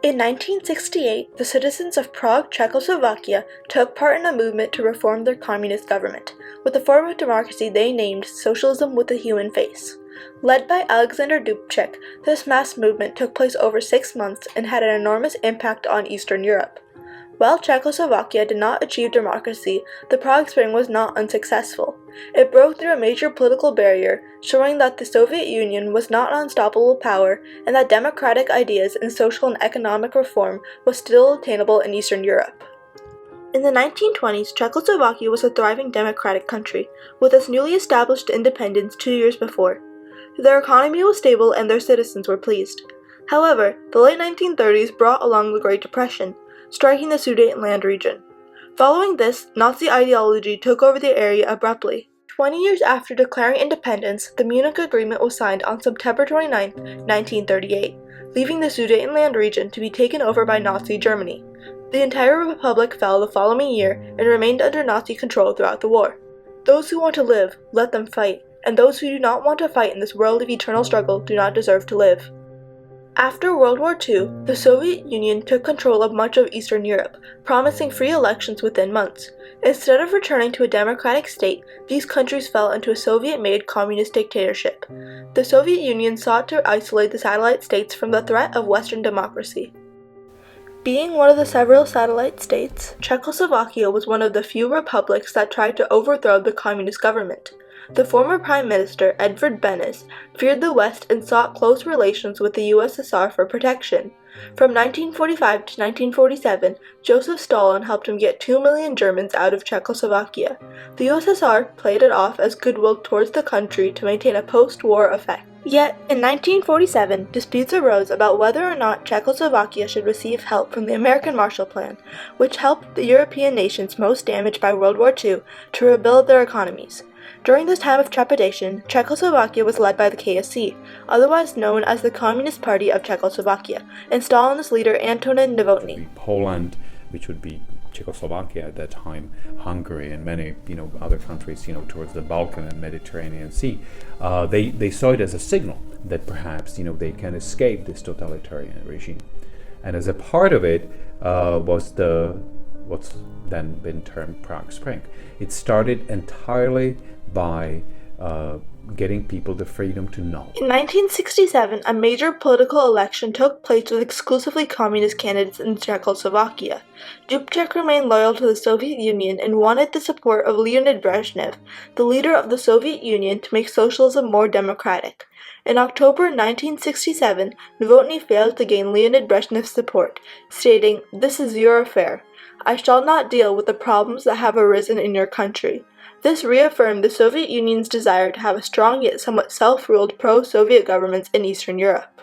In 1968, the citizens of Prague, Czechoslovakia took part in a movement to reform their communist government, with a form of democracy they named Socialism with a Human Face. Led by Alexander Dubček, this mass movement took place over 6 months and had an enormous impact on Eastern Europe. While Czechoslovakia did not achieve democracy, the Prague Spring was not unsuccessful. It broke through a major political barrier, showing that the Soviet Union was not an unstoppable power and that democratic ideas and social and economic reform was still attainable in Eastern Europe. In the 1920s, Czechoslovakia was a thriving democratic country, with its newly established independence 2 years before. Their economy was stable and their citizens were pleased. However, the late 1930s brought along the Great Depression, striking the Sudetenland region. Following this, Nazi ideology took over the area abruptly. 20 years after declaring independence, the Munich Agreement was signed on September 29, 1938, leaving the Sudetenland region to be taken over by Nazi Germany. The entire republic fell the following year and remained under Nazi control throughout the war. Those who want to live, let them fight, and those who do not want to fight in this world of eternal struggle do not deserve to live. After World War II, the Soviet Union took control of much of Eastern Europe, promising free elections within months. Instead of returning to a democratic state, these countries fell into a Soviet-made communist dictatorship. The Soviet Union sought to isolate the satellite states from the threat of Western democracy. Being one of the several satellite states, Czechoslovakia was one of the few republics that tried to overthrow the communist government. The former Prime Minister, Edvard Benes, feared the West and sought close relations with the USSR for protection. From 1945 to 1947, Joseph Stalin helped him get 2 million Germans out of Czechoslovakia. The USSR played it off as goodwill towards the country to maintain a post-war effect. Yet, in 1947, disputes arose about whether or not Czechoslovakia should receive help from the American Marshall Plan, which helped the European nations most damaged by World War II to rebuild their economies. During this time of trepidation, Czechoslovakia was led by the KSC, otherwise known as the Communist Party of Czechoslovakia, and Stalinist leader Antonin Novotny. Poland, which would be Czechoslovakia at that time, Hungary, and many other countries towards the Balkan and Mediterranean Sea, they saw it as a signal that perhaps they can escape this totalitarian regime, and as a part of it was what's then been termed Prague Spring. It started entirely by getting people the freedom to know. In 1967, a major political election took place with exclusively communist candidates in Czechoslovakia. Dubček remained loyal to the Soviet Union and wanted the support of Leonid Brezhnev, the leader of the Soviet Union, to make socialism more democratic. In October 1967, Novotny failed to gain Leonid Brezhnev's support, stating, "This is your affair. I shall not deal with the problems that have arisen in your country." This reaffirmed the Soviet Union's desire to have a strong yet somewhat self-ruled pro-Soviet governments in Eastern Europe.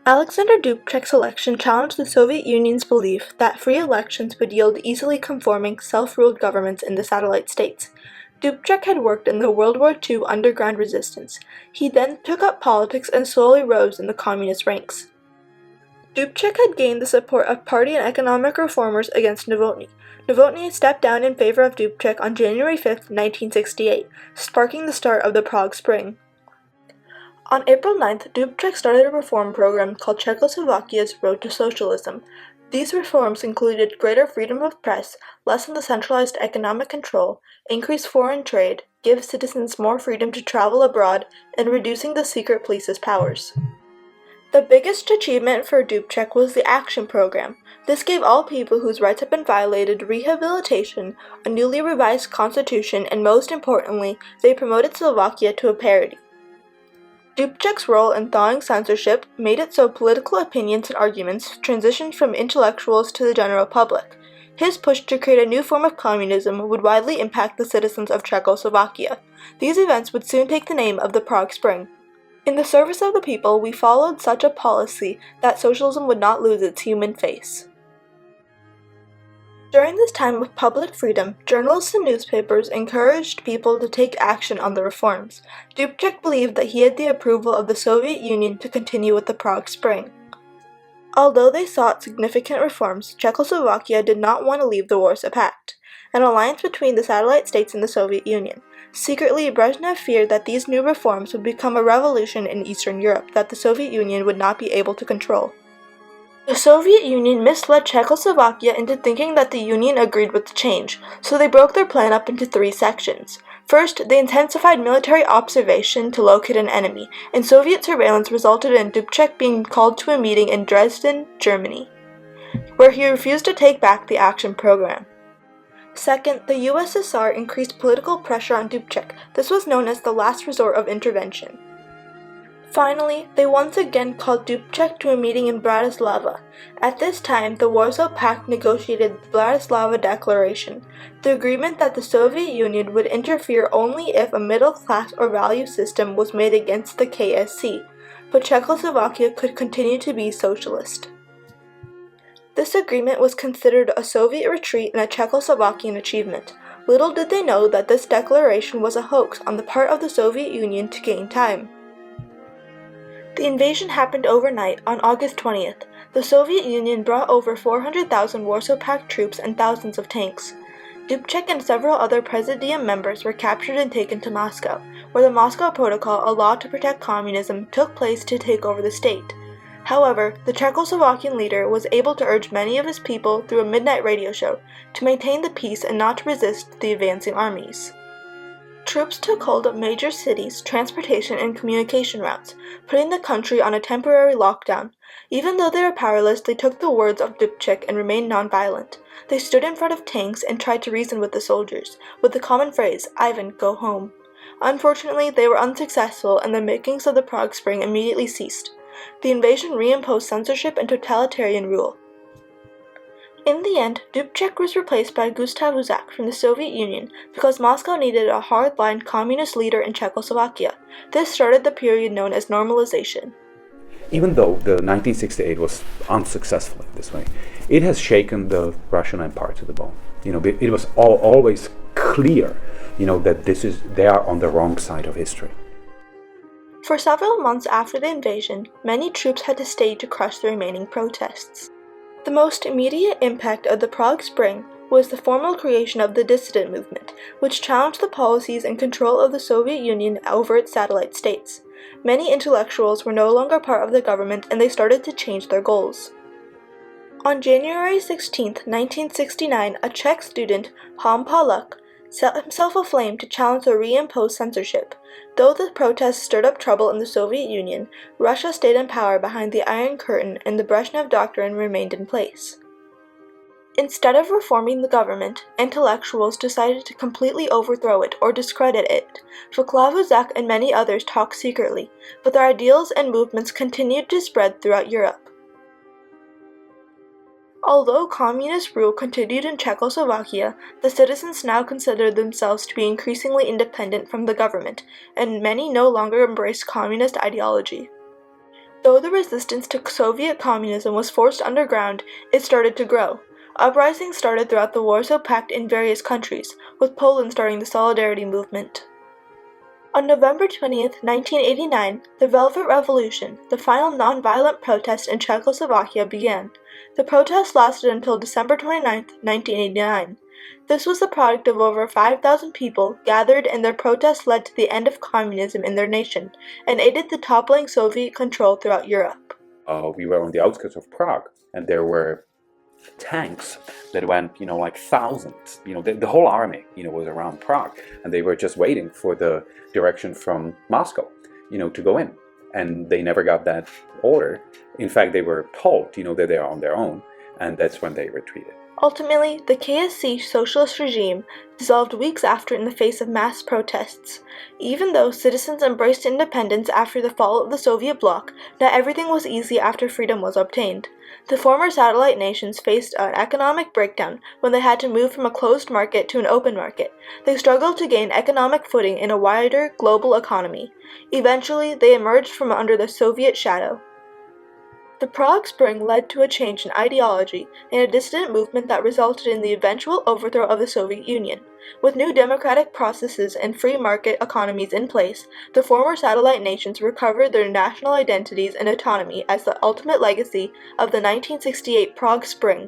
Alexander Dubček's election challenged the Soviet Union's belief that free elections would yield easily conforming, self-ruled governments in the satellite states. Dubček had worked in the World War II underground resistance. He then took up politics and slowly rose in the communist ranks. Dubček had gained the support of party and economic reformers against Novotny. Novotny stepped down in favor of Dubček on January 5, 1968, sparking the start of the Prague Spring. On April 9th, Dubček started a reform program called Czechoslovakia's Road to Socialism. These reforms included greater freedom of press, lessen the centralized economic control, increase foreign trade, give citizens more freedom to travel abroad, and reducing the secret police's powers. The biggest achievement for Dubček was the Action Program. This gave all people whose rights had been violated rehabilitation, a newly revised constitution, and most importantly, they promoted Slovakia to a parity. Dubček's role in thawing censorship made it so political opinions and arguments transitioned from intellectuals to the general public. His push to create a new form of communism would widely impact the citizens of Czechoslovakia. These events would soon take the name of the Prague Spring. In the service of the people, we followed such a policy that socialism would not lose its human face. During this time of public freedom, journalists and newspapers encouraged people to take action on the reforms. Dubček believed that he had the approval of the Soviet Union to continue with the Prague Spring. Although they sought significant reforms, Czechoslovakia did not want to leave the Warsaw Pact, an alliance between the satellite states and the Soviet Union. Secretly, Brezhnev feared that these new reforms would become a revolution in Eastern Europe that the Soviet Union would not be able to control. The Soviet Union misled Czechoslovakia into thinking that the Union agreed with the change, so they broke their plan up into 3 sections. First, they intensified military observation to locate an enemy, and Soviet surveillance resulted in Dubček being called to a meeting in Dresden, Germany, where he refused to take back the action program. Second, the USSR increased political pressure on Dubček. This was known as the last resort of intervention. Finally, they once again called Dubček to a meeting in Bratislava. At this time, the Warsaw Pact negotiated the Bratislava Declaration, the agreement that the Soviet Union would interfere only if a middle-class or value system was made against the KSC, but Czechoslovakia could continue to be socialist. This agreement was considered a Soviet retreat and a Czechoslovakian achievement. Little did they know that this declaration was a hoax on the part of the Soviet Union to gain time. The invasion happened overnight on August 20th. The Soviet Union brought over 400,000 Warsaw Pact troops and thousands of tanks. Dubček and several other Presidium members were captured and taken to Moscow, where the Moscow Protocol, a law to protect communism, took place to take over the state. However, the Czechoslovakian leader was able to urge many of his people through a midnight radio show to maintain the peace and not to resist the advancing armies. Troops took hold of major cities, transportation, and communication routes, putting the country on a temporary lockdown. Even though they were powerless, they took the words of Dubček and remained nonviolent. They stood in front of tanks and tried to reason with the soldiers, with the common phrase, "Ivan, go home." Unfortunately, they were unsuccessful, and the makings of the Prague Spring immediately ceased. The invasion reimposed censorship and totalitarian rule. In the end, Dubček was replaced by Gustav Husák from the Soviet Union because Moscow needed a hard-line communist leader in Czechoslovakia. This started the period known as normalization. Even though the 1968 was unsuccessful in this way, it has shaken the Russian Empire to the bone. It was always clear, that they are on the wrong side of history. For several months after the invasion, many troops had to stay to crush the remaining protests. The most immediate impact of the Prague Spring was the formal creation of the dissident movement, which challenged the policies and control of the Soviet Union over its satellite states. Many intellectuals were no longer part of the government, and they started to change their goals. On January 16, 1969, a Czech student, Han Palach, set himself aflame to challenge the reimposed censorship. Though the protests stirred up trouble in the Soviet Union, Russia stayed in power behind the Iron Curtain, and the Brezhnev Doctrine remained in place. Instead of reforming the government, intellectuals decided to completely overthrow it or discredit it. Václav Husák and many others talked secretly, but their ideals and movements continued to spread throughout Europe. Although communist rule continued in Czechoslovakia, the citizens now considered themselves to be increasingly independent from the government, and many no longer embraced communist ideology. Though the resistance to Soviet communism was forced underground, it started to grow. Uprisings started throughout the Warsaw Pact in various countries, with Poland starting the Solidarity movement. On November 20, 1989, the Velvet Revolution, the final non-violent protest in Czechoslovakia, began. The protest lasted until December 29, 1989. This was the product of over 5,000 people gathered, and their protest led to the end of communism in their nation and aided the toppling Soviet control throughout Europe. We were on the outskirts of Prague, and there were tanks that went, like thousands. The whole army, was around Prague, and they were just waiting for the direction from Moscow, to go in. And they never got that order. In fact, they were told, that they are on their own, and that's when they retreated. Ultimately, the KSC socialist regime dissolved weeks after in the face of mass protests. Even though citizens embraced independence after the fall of the Soviet bloc, not everything was easy after freedom was obtained. The former satellite nations faced an economic breakdown when they had to move from a closed market to an open market. They struggled to gain economic footing in a wider global economy. Eventually, they emerged from under the Soviet shadow. The Prague Spring led to a change in ideology and a dissident movement that resulted in the eventual overthrow of the Soviet Union. With new democratic processes and free market economies in place, the former satellite nations recovered their national identities and autonomy as the ultimate legacy of the 1968 Prague Spring.